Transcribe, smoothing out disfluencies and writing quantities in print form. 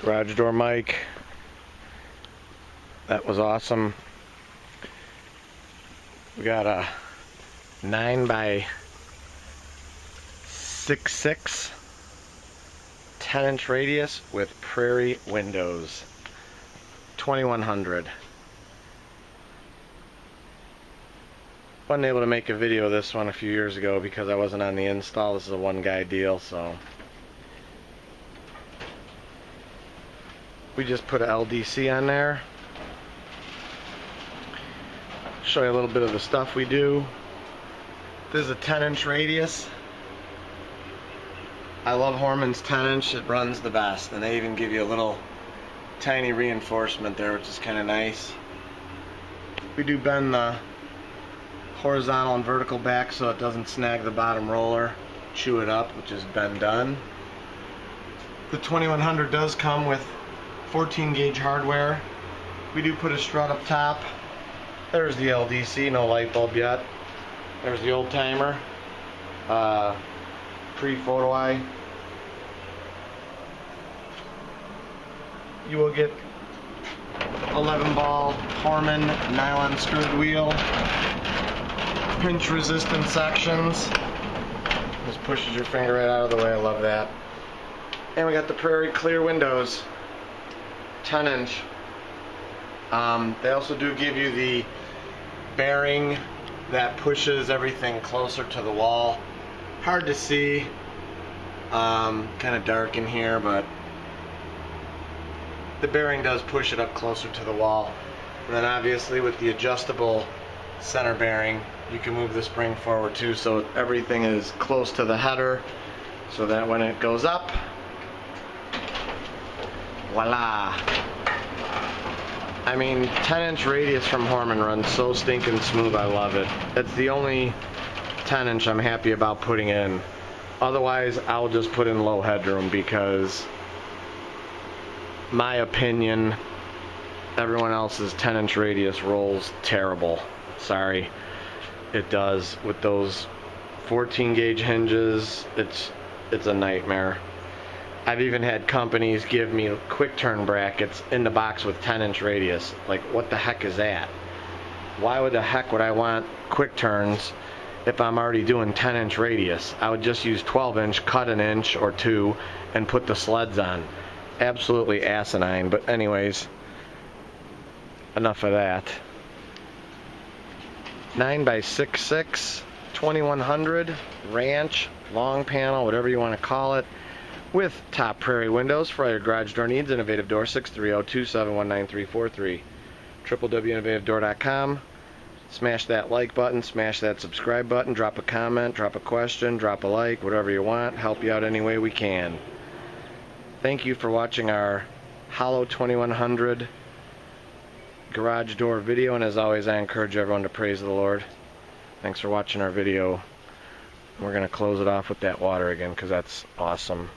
Garage door mic. That was awesome. We got a 9x6'6", 10-inch radius with prairie windows. 2100. Wasn't able to make a video of this one a few years ago because I wasn't on the install. This is a one-guy deal, so we just put a LDC on there. Show you a little bit of the stuff we do. This is a 10-inch radius. I love Hormann's 10-inch. It runs the best, and they even give you a little tiny reinforcement there, which is kind of nice. We do bend the horizontal and vertical back so it doesn't snag the bottom roller, chew it up, which has been done. The 2100 does come with 14 gauge hardware. We do put a strut up top. There's the LDC, no light bulb yet. There's the old timer, pre-photo eye. You will get 11 ball hormann nylon skirted wheel, pinch resistant sections. Just pushes your finger right out of the way. I love that. And we got the prairie clear windows, 10-inch. They also do give you the bearing that pushes everything closer to the wall. Hard to see, kind of dark in here, but the bearing does push it up closer to the wall. And then obviously with the adjustable center bearing, you can move the spring forward too, so everything is close to the header, so that when it goes up, voila. I mean, 10-inch radius from Hormann runs so stinking smooth. I love it. It's the only 10-inch I'm happy about putting in. Otherwise, I'll just put in low headroom because, my opinion, everyone else's 10-inch radius rolls terrible. Sorry, it does. With those 14 gauge hinges, it's a nightmare. I've even had companies give me quick turn brackets in the box with 10-inch radius. Like, what the heck is that? Why would the heck would I want quick turns if I'm already doing 10-inch radius? I would just use 12-inch, cut an inch or two, and put the sleds on. Absolutely asinine. But anyways, enough of that. 9x6'6", 2100, ranch, long panel, whatever you want to call it, with top prairie windows for all your garage door needs. Innovative Door, 630-271-9343. www.innovativedoor.com. Smash that like button, smash that subscribe button, drop a comment, drop a question, drop a like, whatever you want. Help you out any way we can. Thank you for watching our Hollow 2100 garage door video, and as always, I encourage everyone to praise the Lord. Thanks for watching our video. We're going to close it off with that water again because that's awesome.